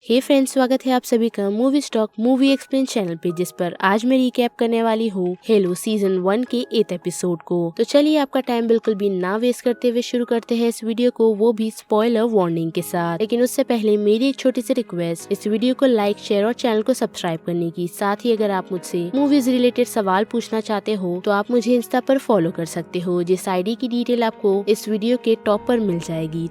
हे friends, स्वागत है आप सभी का movie stock movie explain channel पे, जिस पर आज मैं रिकैप करने वाली हूँ हेलो सीजन 1 के 8th एपिसोड को। तो चलिए आपका टाइम बिल्कुल भी ना वेस्ट करते हुए शुरू करते हैं इस वीडियो को, वो भी स्पॉइलर वार्निंग के साथ। लेकिन उससे पहले मेरी एक छोटी सी रिक्वेस्ट, इस वीडियो को लाइक, शेयर और चैनल को सब्सक्राइब करने की। साथ ही अगर आप मुझसे मूवीज रिलेटेड सवाल पूछना चाहते हो तो आप मुझे इंस्टा पर फॉलो कर सकते हो, जिस ID की डिटेल आपको इस वीडियो के टॉप पर मिल जाएगी।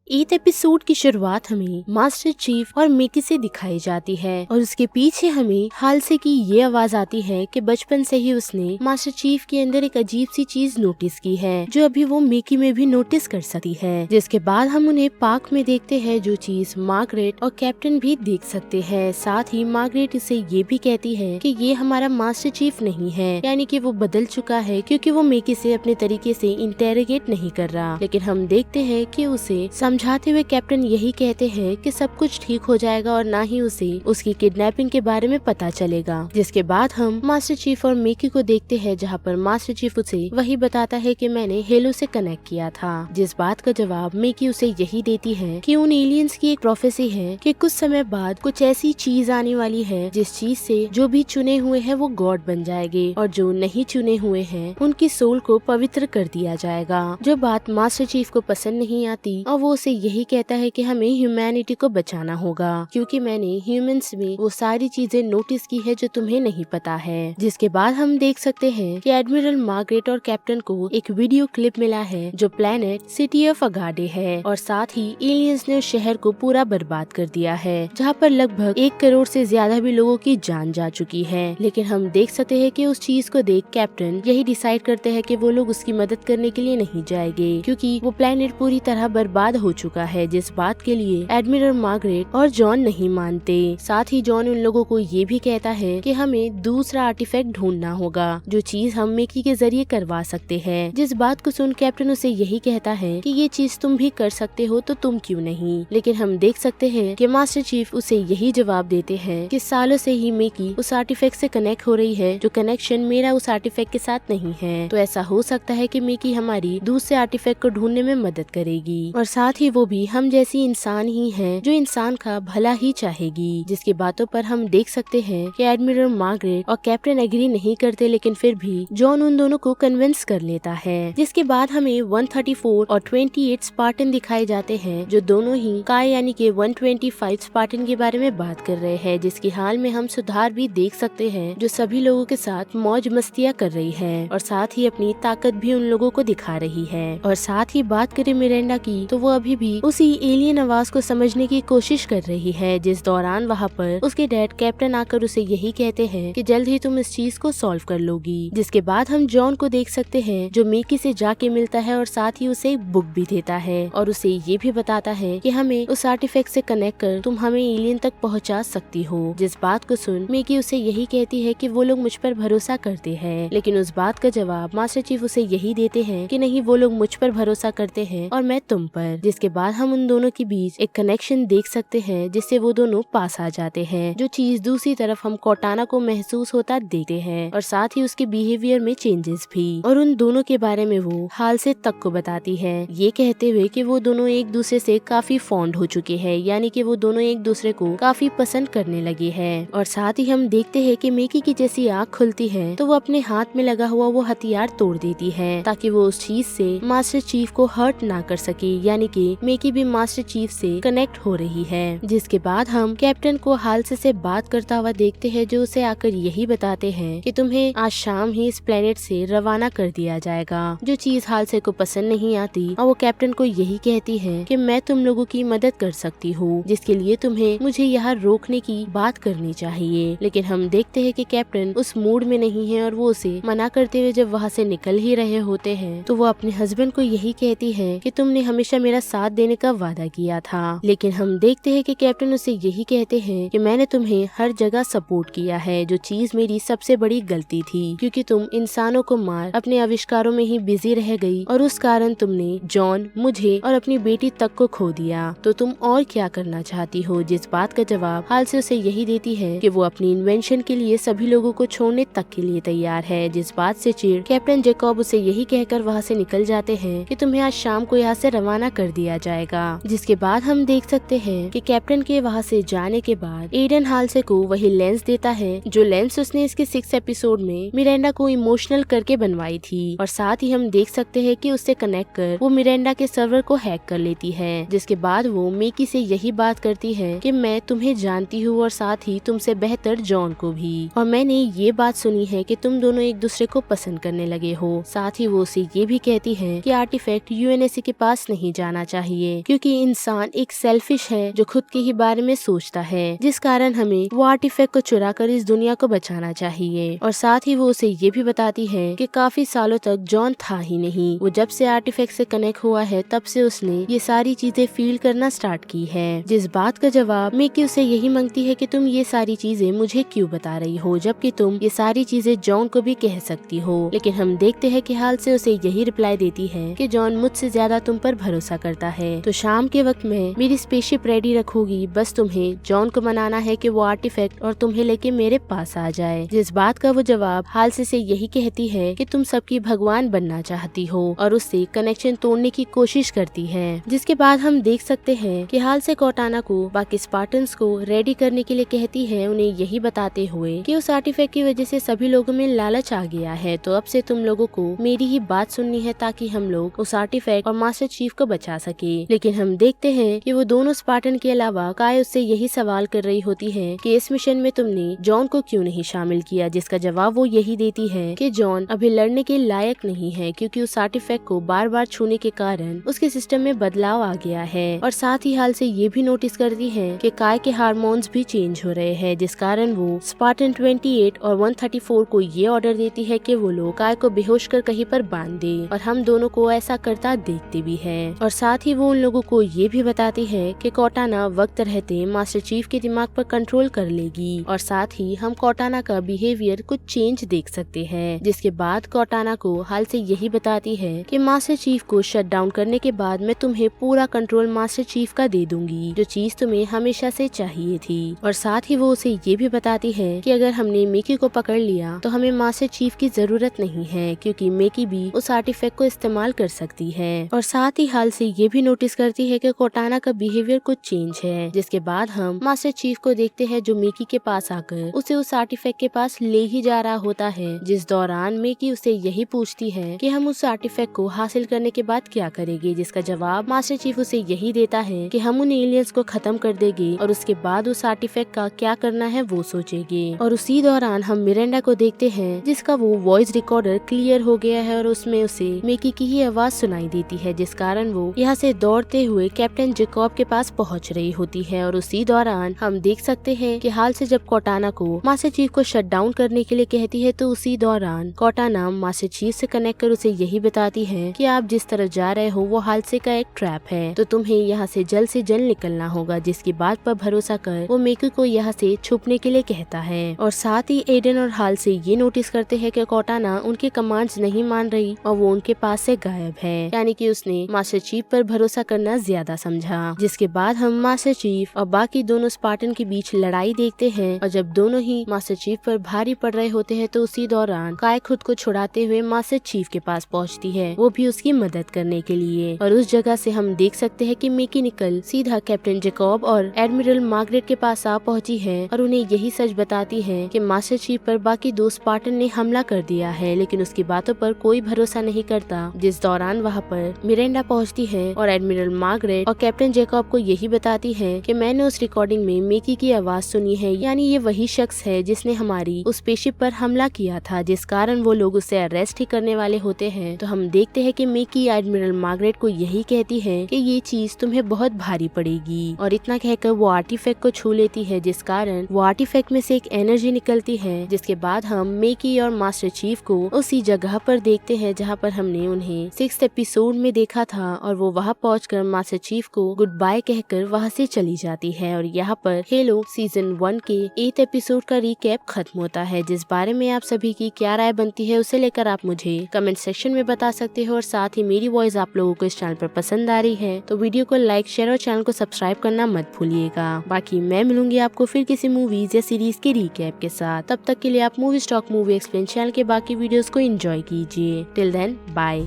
8th एपिसोड की शुरुआत हमें मास्टर चीफ और मिकी से दिखाई जाती है और उसके पीछे हमें हालसे की ये आवाज आती है कि बचपन से ही उसने मास्टर चीफ के अंदर एक अजीब सी चीज नोटिस की है, जो अभी वो मिकी में भी नोटिस कर सकती है। जिसके बाद हम उन्हें पार्क में देखते हैं, जो चीज मार्गरेट और कैप्टन भी देख सकते हैं। साथ ही मार्गरेट इसे ये भी कहती है कि ये हमारा मास्टर चीफ नहीं है, यानी कि वो बदल चुका है, क्योंकि वो मिकी से अपने तरीके से इंटेरोगेट नहीं कर रहा। लेकिन हम देखते हैं कि उसे समझाते हुए कैप्टन यही कहते हैं कि सब कुछ ठीक हो जाएगा और ना ही उसे उसकी किडनैपिंग के बारे में पता चलेगा। जिसके बाद हम मास्टर चीफ और मिकी को देखते हैं, जहाँ पर मास्टर चीफ उसे वही बताता है कि मैंने हेलो से कनेक्ट किया था। जिस बात का जवाब मिकी उसे यही देती है कि उन एलियंस की एक प्रोफेसी है कि कुछ समय बाद कुछ ऐसी चीज आने वाली है जिस चीज से जो भी चुने हुए हैं वो गॉड बन जाएंगे और जो नहीं चुने हुए हैं उनकी सोल को पवित्र कर दिया जाएगा। जो बात मास्टर चीफ को पसंद नहीं आती और वो उसे यही कहता है कि हमें ह्यूमैनिटी को बचाना होगा, क्योंकि मैंने ह्यूमंस में वो सारी चीजें नोटिस की है जो तुम्हें नहीं पता है। जिसके बाद हम देख सकते हैं कि एडमिरल मार्गरेट और कैप्टन को एक वीडियो क्लिप मिला है जो प्लेनेट सिटी ऑफ अगाडे है, और साथ ही एलियंस ने उस शहर को पूरा बर्बाद कर दिया है, जहाँ पर लगभग 1 करोड़ से ज्यादा भी लोगों की जान जा चुकी है। लेकिन हम देख सकते हैं कि उस चीज को देख कैप्टन यही डिसाइड करते हैं कि वो लोग उसकी मदद करने के लिए नहीं जाएंगे, क्योंकि वो प्लेनेट पूरी तरह बर्बाद हो चुका है। जिस बात के लिए एडमिरल मार्गरेट और जॉन नहीं मानते। साथ ही जॉन उन लोगों को ये भी कहता है कि हमें दूसरा आर्टिफैक्ट ढूंढना होगा, जो चीज हम मिकी के जरिए करवा सकते हैं। जिस बात को सुन कैप्टन उसे यही कहता है कि ये चीज तुम भी कर सकते हो तो तुम क्यों नहीं। लेकिन हम देख सकते हैं कि मास्टर चीफ उसे यही जवाब देते हैं कि सालों से ही मिकी उस आर्टिफैक्ट से कनेक्ट हो रही है, जो कनेक्शन मेरा उस आर्टिफैक्ट के साथ नहीं है। तो ऐसा हो सकता है कि मिकी हमारी दूसरे आर्टिफैक्ट को ढूंढने में मदद करेगी, और साथ ही वो भी हम जैसी इंसान ही है जो इंसान का भला ही चाहेगी। जिसकी बातों पर हम देख सकते हैं कि एडमिरल मार्गरेट और कैप्टन एग्री नहीं करते, लेकिन फिर भी जॉन उन दोनों को कन्विंस कर लेता है। जिसके बाद हमें 134 और 28 स्पार्टन दिखाए जाते हैं, जो दोनों ही काय यानी कि 125 स्पार्टन के बारे में बात कर रहे हैं, जिसकी हाल में हम सुधार भी देख सकते हैं, जो सभी लोगों के साथ मौज मस्तियाँ कर रही है और साथ ही अपनी ताकत भी उन लोगों को दिखा रही है। और साथ ही बात करें मिरेंडा की, तो वो अभी भी उसी एलियन आवाज को समझने की कोशिश कर रही है। जिस दौरान वहाँ पर उसके डैड कैप्टन आकर उसे यही कहते हैं कि जल्द ही तुम इस चीज को सॉल्व कर लोगी। जिसके बाद हम जॉन को देख सकते हैं, जो मिकी से जाके मिलता है और साथ ही उसे एक बुक भी देता है और उसे ये भी बताता है कि हमें उस आर्टिफैक्ट से कनेक्ट कर तुम हमें एलियन तक पहुँचा सकती हो। जिस बात को सुन मिकी उसे यही कहती है कि वो लोग मुझ पर भरोसा करते हैं, लेकिन उस बात का जवाब मास्टर चीफ उसे यही देते हैं कि नहीं, वो लोग मुझ पर भरोसा करते हैं और मैं तुम पर। जिसके बाद हम उन दोनों के बीच एक कनेक्शन देख सकते हैं, जिससे वो दोनों पास आ जाते हैं, जो चीज दूसरी तरफ हम कोर्टाना को महसूस होता देखते हैं, और साथ ही उसके बिहेवियर में चेंजेस भी। और उन दोनों के बारे में वो हाल से तक को बताती है, ये कहते हुए कि वो दोनों एक दूसरे से काफी फॉन्ड हो चुके हैं, यानी कि वो दोनों एक दूसरे को काफी पसंद करने लगे हैं। और साथ ही हम देखते हैं कि मिकी की जैसी आँख खुलती है तो वो अपने हाथ में लगा हुआ वो हथियार तोड़ देती है, ताकि वो उस चीज से मास्टर चीफ को हर्ट ना कर सके, यानी कि मिकी भी मास्टर चीफ से कनेक्ट हो रही है। जिसके बाद हम कैप्टन को हालसे से बात करता हुआ देखते हैं, जो उसे आकर यही बताते हैं कि तुम्हें आज शाम ही इस प्लेनेट से रवाना कर दिया जाएगा, जो चीज हालसे को पसंद नहीं आती, और वो कैप्टन को यही कहती है कि मैं तुम लोगों की मदद कर सकती हूँ, जिसके लिए तुम्हें मुझे यहाँ रोकने की बात करनी चाहिए। लेकिन हम देखते हैं कि कैप्टन उस मूड में नहीं है और वो उसे मना करते हुए जब वहाँ से निकल ही रहे होते हैं, तो वो अपने हस्बैंड को यही कहती है कि तुमने हमेशा मेरा साथ देने का वादा किया था। लेकिन हम देखते हैं कि कैप्टन उसे यही कहते हैं कि मैंने तुम्हें हर जगह सपोर्ट किया है, जो चीज मेरी सबसे बड़ी गलती थी, क्योंकि तुम इंसानों को मार अपने आविष्कारों में ही बिजी रह गई और उस कारण तुमने जॉन, मुझे और अपनी बेटी तक को खो दिया। तो तुम और क्या करना चाहती हो? जिस बात का जवाब हाल से उसे यही देती है कि वो अपनी इन्वेंशन के लिए सभी लोगों को छोड़ने तक के लिए तैयार है। जिस बात से चिढ़ कैप्टन जैकब उसे यही कहकर वहाँ से निकल जाते हैं कि तुम्हें आज शाम को यहाँ से रवाना कर दिया जाएगा। जिसके बाद हम देख सकते हैं कि कैप्टन के वहाँ से जाने के बाद एडन हालसे को वही लेंस देता है, जो लेंस उसने इसके 6 एपिसोड में मिरांडा को इमोशनल करके बनवाई थी। और साथ ही हम देख सकते हैं कि उससे कनेक्ट कर वो मिरांडा के सर्वर को हैक कर लेती है। जिसके बाद वो मेकी से यही बात करती है कि मैं तुम्हें जानती हूँ और साथ ही तुमसे बेहतर जॉन को भी, और मैंने ये बात सुनी है कि तुम दोनों एक दूसरे को पसंद करने लगे हो। साथ ही वो उसे ये भी कहती है कि आर्टिफैक्ट यूएनएससी के पास नहीं जाना चाहिए, क्योंकि इंसान एक सेल्फिश है जो खुद के ही बारे में सोचता है, जिस कारण हमें वो आर्टिफैक्ट को चुरा कर इस दुनिया को बचाना चाहिए। और साथ ही वो उसे ये भी बताती है कि काफी सालों तक जॉन था ही नहीं, वो जब से आर्टिफैक्ट से कनेक्ट हुआ है तब से उसने ये सारी चीजें फील करना स्टार्ट की है। जिस बात का जवाब मेकी उसे यही मांगती है कि तुम ये सारी चीजें मुझे क्यों बता रही हो, जबकि तुम ये सारी चीजें जॉन को भी कह सकती हो। लेकिन हम देखते हैं कि हाल से उसे यही रिप्लाई देती है कि जॉन मुझसे ज्यादा तुम पर भरोसा करता है, तो शाम के वक्त में मेरी स्पेसशिप रेडी रखूंगी, बस तुम्हें जॉन को मनाना है कि वो आर्टिफैक्ट और तुम्हें लेके मेरे पास आ जाए। जिस बात का वो जवाब हाल से यही कहती है कि तुम सबकी भगवान बनना चाहती हो और उससे कनेक्शन तोड़ने की कोशिश करती है। जिसके बाद हम देख सकते हैं कि हाल से कॉर्टाना को बाकी स्पार्टन्स को रेडी करने के लिए कहती है, उन्हें यही बताते हुए कि उस आर्टिफैक्ट की वजह से सभी लोगों में लालच आ गया है, तो अब से तुम लोगों को मेरी ही बात सुननी है ताकि हम लोग उस आर्टिफैक्ट और मास्टर चीफ को बचा सके। लेकिन हम देखते हैं कि वो दोनों स्पार्टन के अलावा काय उससे यही सवाल कर रही होती है कि इस मिशन में तुमने जॉन को क्यों नहीं शामिल किया, जिसका जवाब वो यही देती है कि जॉन अभी लड़ने के लायक नहीं है, क्योंकि उस आर्टिफैक्ट को बार बार छूने के कारण उसके सिस्टम में बदलाव आ गया है। और साथ ही हाल से ये भी नोटिस करती है कि काय के हार्मोन्स भी चेंज हो रहे हैं, जिस कारण वो स्पार्टन 28 और 134 को ये ऑर्डर देती है कि वो लोग काय को बेहोश कर कहीं पर बांध दे, और हम दोनों को ऐसा करता देखते भी है। और साथ ही वो उन लोगों को ये भी बताती है कि कॉर्टाना वक्त रहते मास्टर चीफ के दिमाग पर कंट्रोल कर लेगी, और साथ ही हम कॉर्टाना का बिहेवियर कुछ चेंज देख सकते हैं। जिसके बाद कॉर्टाना को हाल से यही बताती है कि मास्टर चीफ को शट डाउन करने के बाद मैं तुम्हें पूरा कंट्रोल मास्टर चीफ का दे दूंगी, जो चीज तुम्हें हमेशा से चाहिए थी। और साथ ही वो उसे ये भी बताती है कि अगर हमने मेकी को पकड़ लिया तो हमें मास्टर चीफ की जरूरत नहीं है, क्योंकि मेकी भी उस आर्टिफैक्ट को इस्तेमाल कर सकती है। और साथ ही हाल से ये भी नोटिस करती है कि कॉर्टाना का बिहेवियर कुछ चेंज है। जिसके बाद हम मास्टर चीफ को देखते हैं जो मेकी के पास आकर उसे उस आर्टिफैक्ट के पास ले ही जा रहा होता है, जिस दौरान मेकी उसे यही पूछती है कि हम उस आर्टिफैक्ट को हासिल करने के बाद क्या करेंगे, जिसका जवाब मास्टर चीफ उसे यही देता है कि हम उन एलियंस को खत्म कर देंगे और उसके बाद उस आर्टिफैक्ट का क्या करना है वो सोचेंगे। और उसी दौरान हम मिरांडा को देखते हैं जिसका वो वॉइस रिकॉर्डर क्लियर हो गया है और उसमें उसे मेकी की ही आवाज सुनाई देती है, जिस कारण वो यहाँ से दौड़ते हुए कैप्टन जैकब के पास पहुँच रही होती है। और उसी दौरान हम देख सकते हैं कि हाल से जब कॉर्टाना को मास्टर चीफ को शट डाउन करने के लिए कहती है, तो उसी दौरान कॉर्टाना मास्टर चीफ से कनेक्ट कर उसे यही बताती है कि आप जिस तरफ जा रहे हो वो हाल से का एक ट्रैप है, तो तुम्हें यहाँ से जल्द निकलना होगा। जिसकी बात पर भरोसा कर वो मेकी को यहाँ से छुपने के लिए कहता है। और साथ ही एडन और हाल से ये नोटिस करते हैं कि कॉर्टाना उनके कमांड्स नहीं मान रही और वो उनके पास से गायब है, यानी कि उसने मास्टर चीफ पर भरोसा करना ज्यादा समझा। जिसके बाद हम मास्टर चीफ और बाकी दोनों स्पार्टन के बीच लड़ाई देखते हैं, और जब दोनों ही मास्टर चीफ पर भारी पड़ रहे होते हैं तो उसी दौरान काय खुद को छुड़ाते हुए मास्टर चीफ के पास पहुंचती है, वो भी उसकी मदद करने के लिए। और उस जगह से हम देख सकते हैं कि मेकी निकल सीधा कैप्टन जैकब और एडमिरल मार्गरेट के पास आ पहुंची है और उन्हें यही सच बताती है कि मास्टर चीफ पर बाकी दो स्पार्टन ने हमला कर दिया है, लेकिन उसकी बातों पर कोई भरोसा नहीं करता। जिस दौरान वहाँ पर मिरांडा पहुँचती है और एडमिरल मार्गरेट और कैप्टन जैकब को यही बताती है कि मैंने उस रिकॉर्डिंग में मेकी की आवाज सुनी है, यानी ये वही शख्स है जिसने हमारी उस स्पेसशिप पर हमला किया था, जिस कारण वो लोग उसे अरेस्ट ही करने वाले होते हैं। तो हम देखते हैं कि मेकी एडमिरल मार्गरेट को यही कहती है कि ये चीज तुम्हें बहुत भारी पड़ेगी, और इतना कहकर वो आर्टिफैक्ट को छू लेती है, जिस कारण वो आर्टिफैक्ट में से एक एनर्जी निकलती है। जिसके बाद हम मेकी और मास्टर चीफ को उसी जगह पर देखते हैं जहाँ पर हमने उन्हें 6th एपिसोड में देखा था, और वो वहाँ पहुंचकर मास्टर चीफ को गुड बाय कहकर वहाँ से चली जाती है। और यहाँ पर हेलो सीजन 1 के 8th एपिसोड का रिकैप खत्म होता है। जिस बारे में आप सभी की क्या राय बनती है उसे लेकर आप मुझे कमेंट सेक्शन में बता सकते हो। और साथ ही मेरी वॉइस आप लोगों को इस चैनल पर पसंद आ रही है तो वीडियो को लाइक, शेयर और चैनल को सब्सक्राइब करना मत भूलिएगा। बाकी मैं मिलूंगी आपको फिर किसी मूवीज या सीरीज के रिकैप के साथ। तब तक के लिए आप movie stock movie explain channel के बाकी वीडियोस को एंजॉय कीजिए। Till then bye.